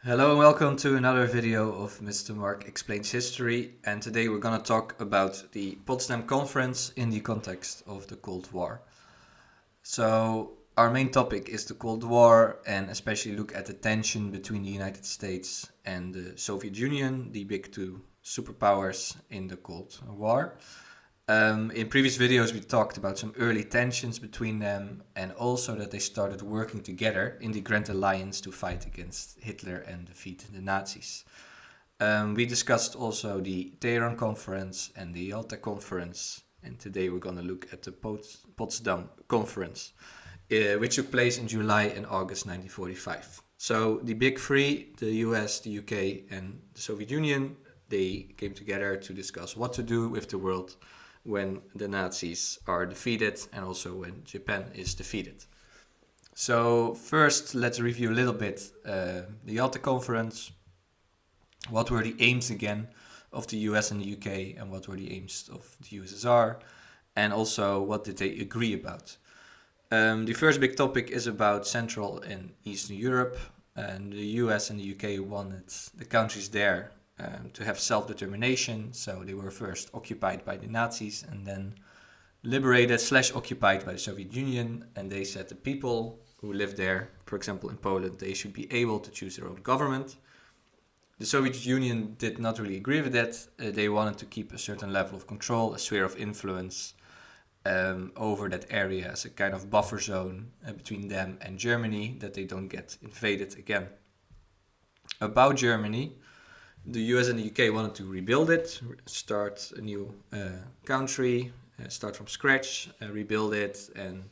Hello and welcome to another video of Mr. Mark Explains History, and today we're going to talk about the Potsdam Conference in the context of the Cold War. So our main topic is the Cold War, and especially look at the tension between the United States and the Soviet Union, the big two superpowers in the Cold War. In previous videos we talked about some early tensions between them and also that they started working together in the Grand Alliance to fight against Hitler and defeat the Nazis. We discussed also the Tehran Conference and the Yalta Conference, and today we're going to look at the Potsdam Conference, which took place in July and August 1945. So the big three, the US, the UK and the Soviet Union, they came together to discuss what to do with the world when the Nazis are defeated and also when Japan is defeated. So first, let's review a little bit the Yalta Conference. What were the aims again of the US and the UK, and what were the aims of the USSR, and also what did they agree about? The first big topic is about Central and Eastern Europe, and the US and the UK wanted the countries there to have self-determination. So they were first occupied by the Nazis and then liberated/occupied by the Soviet Union, and they said the people who lived there, for example in Poland, they should be able to choose their own government. The Soviet Union did not really agree with that. They wanted to keep a certain level of control, a sphere of influence over that area as a kind of buffer zone between them and Germany, that they don't get invaded again. About Germany, the US and the UK wanted to rebuild it, start a new country, start from scratch, rebuild it, and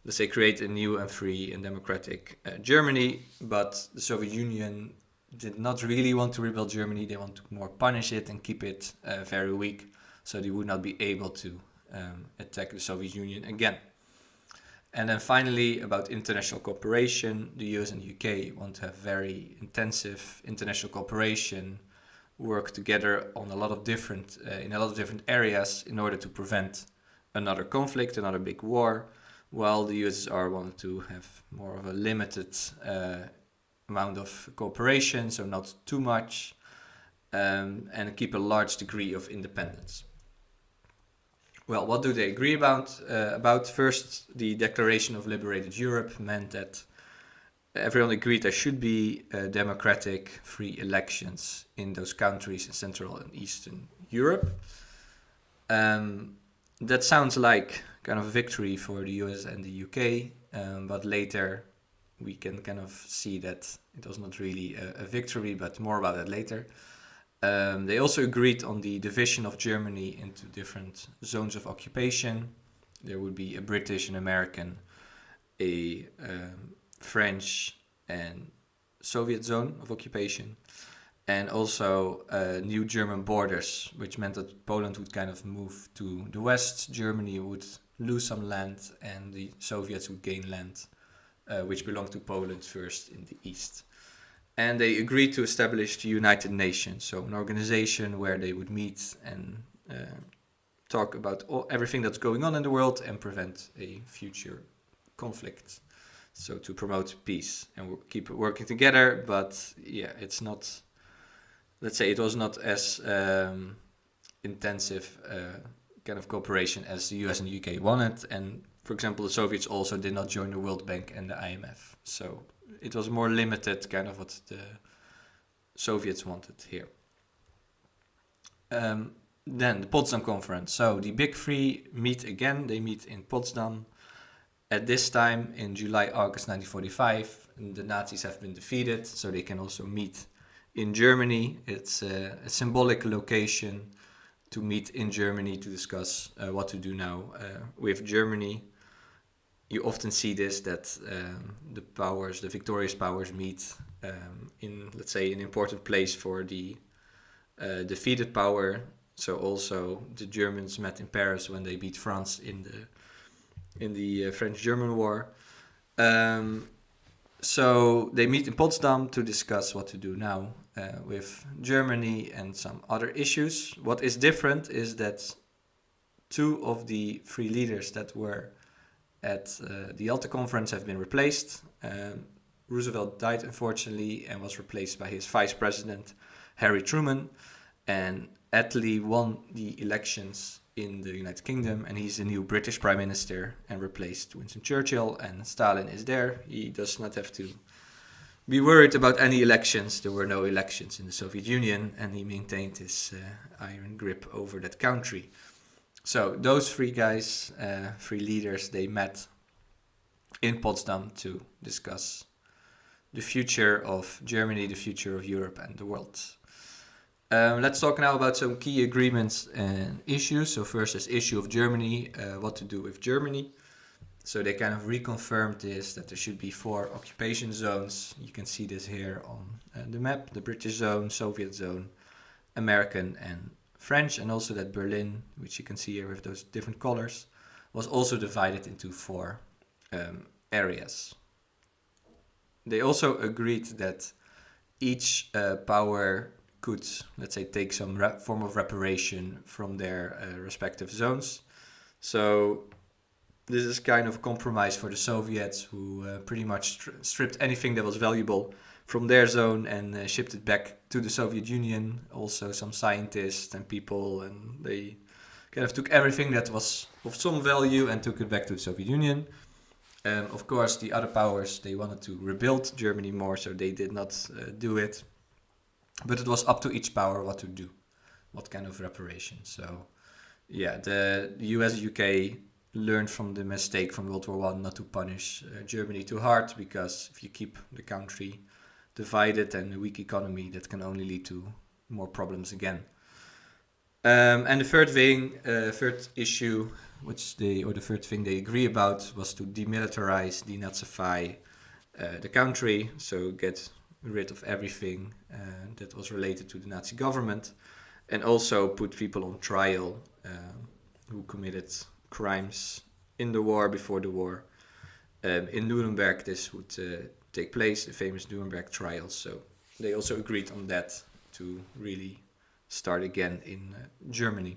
let's say create a new and free and democratic Germany. But the Soviet Union did not really want to rebuild Germany. They want to more punish it and keep it very weak, so they would not be able to attack the Soviet Union again. And then finally, about international cooperation, the US and the UK want to have very intensive international cooperation, work together on a lot of different in a lot of different areas in order to prevent another conflict, another big war, while the USSR wanted to have more of a limited amount of cooperation, so not too much, and keep a large degree of independence. Well, what do they agree about? First, the Declaration of Liberated Europe meant that everyone agreed there should be democratic, free elections in those countries in Central and Eastern Europe. That sounds like kind of a victory for the US and the UK, but later we can kind of see that it was not really a victory, but more about that later. They also agreed on the division of Germany into different zones of occupation. There would be a British and American, a French and Soviet zone of occupation, and also new German borders, which meant that Poland would kind of move to the west, Germany would lose some land, and the Soviets would gain land, which belonged to Poland first in the east. And they agreed to establish the United Nations, so an organization where they would meet and talk about everything that's going on in the world and prevent a future conflict. So to promote peace and keep working together, but yeah, it's not, let's say it was not as intensive kind of cooperation as the US and the UK wanted. And for example, the Soviets also did not join the World Bank and the IMF. So it was more limited, kind of what the Soviets wanted here. Then the Potsdam Conference. So the big three meet again. They meet in Potsdam. At this time, in July, August 1945, the Nazis have been defeated, so they can also meet in Germany. It's a symbolic location to meet in Germany to discuss what to do now with Germany. You often see this, that the victorious powers meet in, let's say, an important place for the defeated power. So also the Germans met in Paris when they beat France in the French-German War. So they meet in Potsdam to discuss what to do now with Germany and some other issues. What is different is that two of the three leaders that were at the Yalta Conference have been replaced. Roosevelt died, unfortunately, and was replaced by his vice president, Harry Truman. And Attlee won the elections in the United Kingdom, and he's the new British Prime Minister and replaced Winston Churchill, and Stalin is there. He does not have to be worried about any elections. There were no elections in the Soviet Union, and he maintained his iron grip over that country. So those three guys, three leaders, they met in Potsdam to discuss the future of Germany, the future of Europe, and the world. Let's talk now about some key agreements and issues. So first is issue of Germany, what to do with Germany. So they kind of reconfirmed this, that there should be 4 occupation zones. You can see this here on the map, the British zone, Soviet zone, American and French, and also that Berlin, which you can see here with those different colors, was also divided into 4 areas. They also agreed that each power could, let's say, take some form of reparation from their respective zones. So this is kind of a compromise for the Soviets, who pretty much stripped anything that was valuable from their zone and shipped it back to the Soviet Union. Also some scientists and people, and they kind of took everything that was of some value and took it back to the Soviet Union. Of course, the other powers, they wanted to rebuild Germany more, so they did not do it. But it was up to each power what to do, what kind of reparation. So yeah, the US, UK learned from the mistake from World War I not to punish Germany too hard, because if you keep the country divided and a weak economy, that can only lead to more problems again. And the third issue, the third thing they agree about, was to demilitarize, denazify the country, so get rid of everything that was related to the Nazi government, and also put people on trial who committed crimes in the war, before the war. In Nuremberg, this would take place, the famous Nuremberg trials. So they also agreed on that to really start again in Germany.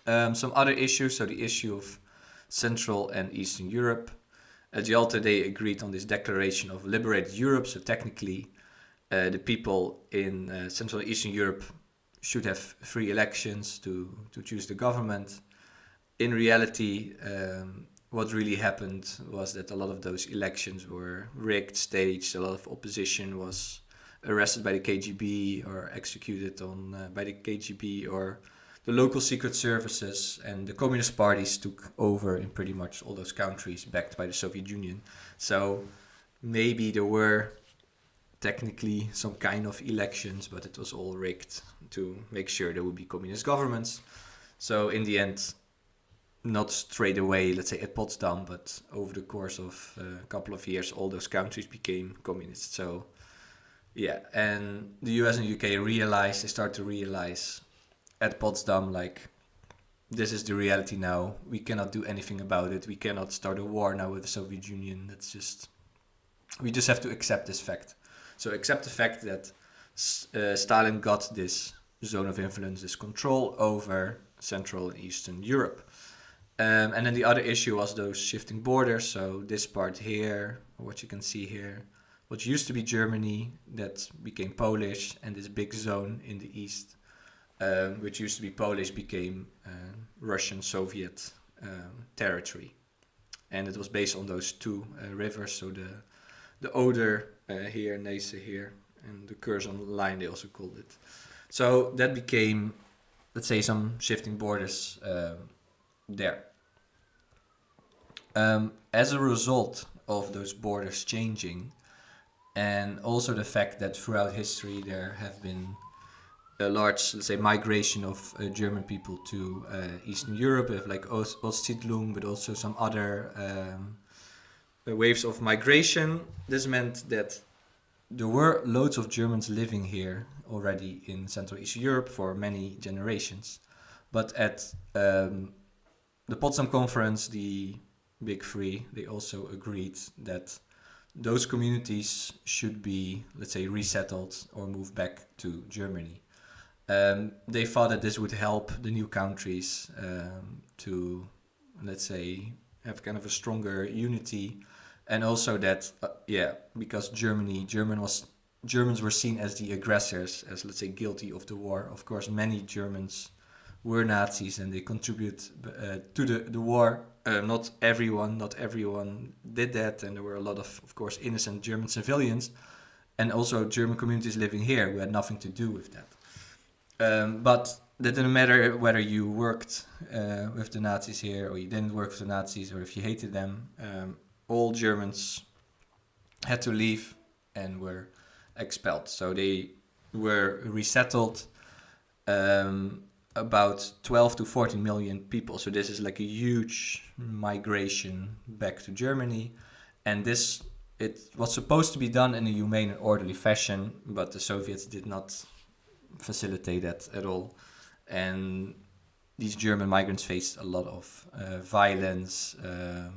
Some other issues, so the issue of Central and Eastern Europe. At Yalta, they agreed on this declaration of liberated Europe. So technically, the people in Central and Eastern Europe should have free elections to choose the government. In reality, what really happened was that a lot of those elections were rigged, staged. A lot of opposition was arrested by the KGB or executed by the KGB or the local secret services, and the communist parties took over in pretty much all those countries backed by the Soviet Union. So maybe there were technically some kind of elections, but it was all rigged to make sure there would be communist governments. So in the end, not straight away, let's say at Potsdam, but over the course of a couple of years, all those countries became communist. So yeah, and the US and UK they start to realize at Potsdam, like, this is the reality now. We cannot do anything about it. We cannot start a war now with the Soviet Union. We just have to accept this fact. So accept the fact that Stalin got this zone of influence, this control over Central and Eastern Europe. And then the other issue was those shifting borders. So this part here, what you can see here, what used to be Germany, that became Polish, and this big zone in the east, which used to be Polish, became Russian Soviet territory. And it was based on those 2 rivers, so the Oder here, Neisse here, and the Curzon line, they also called it. So that became, let's say, some shifting borders there. As a result of those borders changing, and also the fact that throughout history there have been a large, let's say, migration of German people to Eastern Europe, like Ostsiedlung, but also some other waves of migration. This meant that there were loads of Germans living here already in Central Eastern Europe for many generations. But at the Potsdam Conference, the Big Three, they also agreed that those communities should be, let's say, resettled or moved back to Germany. They thought that this would help the new countries to, let's say, have kind of a stronger unity And also that, because Germans were seen as the aggressors, as, let's say, guilty of the war. Of course, many Germans were Nazis and they contribute to the war. Not everyone did that, and there were a lot of course, innocent German civilians, and also German communities living here who had nothing to do with that. But that didn't matter whether you worked with the Nazis here or you didn't work with the Nazis, or if you hated them. All Germans had to leave and were expelled. So they were resettled, about 12 to 14 million people. So this is like a huge migration back to Germany. And it was supposed to be done in a humane and orderly fashion, but the Soviets did not facilitate that at all. And these German migrants faced a lot of violence, a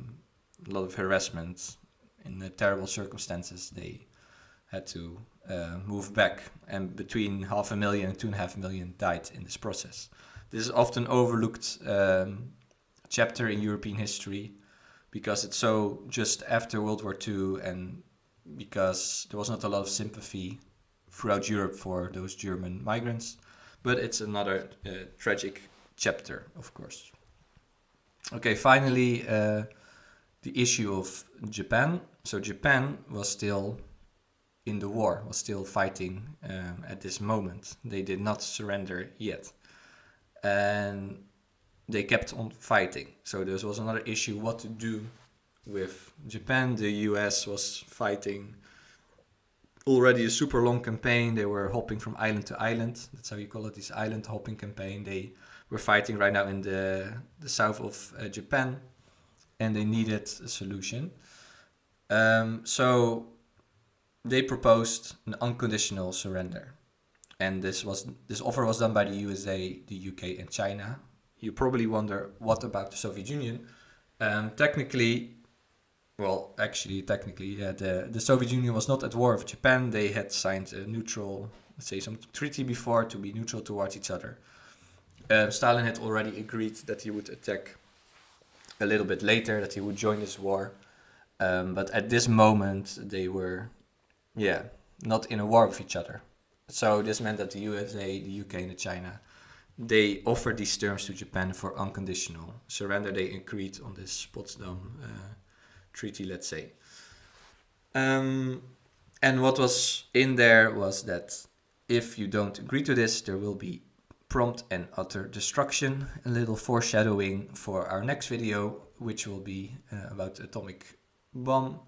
lot of harassment. In terrible circumstances, they had to move back, and between 500,000 and 2.5 million died in this process. This is often overlooked chapter in European history because it's so just after World War II, and because there was not a lot of sympathy throughout Europe for those German migrants. But it's another tragic chapter, of course. Okay, finally, the issue of Japan. So Japan was still in the war, was still fighting at this moment. They did not surrender yet. And they kept on fighting. So there was another issue, what to do with Japan. The US was fighting already a super long campaign. They were hopping from island to island. That's how you call it, this island hopping campaign. They were fighting right now in the south of Japan, and they needed a solution. So they proposed an unconditional surrender. And this offer was done by the USA, the UK, and China. You probably wonder, what about the Soviet Union? Technically, the Soviet Union was not at war with Japan. They had signed a neutral, some treaty before to be neutral towards each other. Stalin had already agreed that he would attack a little bit later, that he would join this war. But at this moment, they were, not in a war with each other. So this meant that the USA, the UK, and China, they offered these terms to Japan for unconditional surrender. They agreed on this Potsdam treaty, let's say. And what was in there was that if you don't agree to this, there will be prompt and utter destruction. A little foreshadowing for our next video, which will be about the atomic bomb.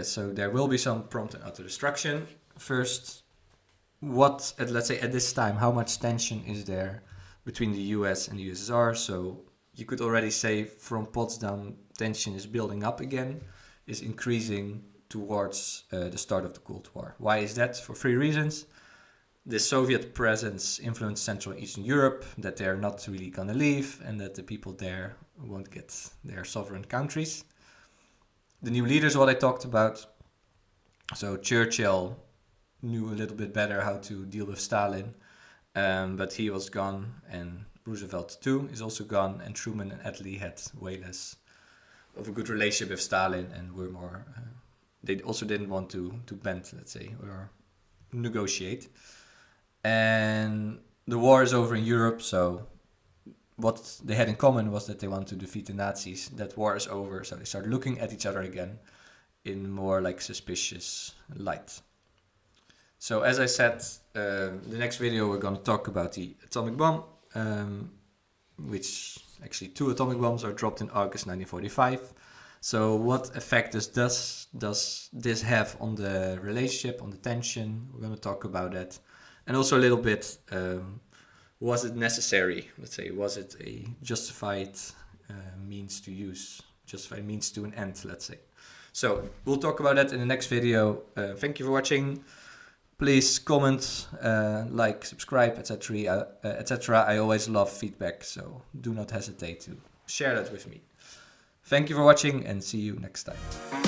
So there will be some prompt and utter destruction. First, at this time, how much tension is there between the US and the USSR? So you could already say from Potsdam, tension is building up again, is increasing towards the start of the Cold War. Why is that? For 3 reasons. The Soviet presence influenced Central and Eastern Europe, that they're not really going to leave, and that the people there won't get their sovereign countries. The new leaders, what I talked about. So Churchill knew a little bit better how to deal with Stalin, but he was gone, and Roosevelt too is also gone, and Truman and Attlee had way less of a good relationship with Stalin, and were more. They also didn't want to bend, let's say, or negotiate. And the war is over in Europe, so what they had in common was that they wanted to defeat the Nazis. That war is over, so they start looking at each other again in more like suspicious light. So as I said, the next video we're going to talk about the atomic bomb, which actually 2 atomic bombs are dropped in August 1945. So what effect does this have on the relationship, on the tension? We're going to talk about that. And also a little bit, was it necessary? Let's say, was it a justified means to use, justified means to an end, let's say. So we'll talk about that in the next video. Thank you for watching. Please comment, like, subscribe, etc. etc. I always love feedback, so do not hesitate to share that with me. Thank you for watching, and see you next time.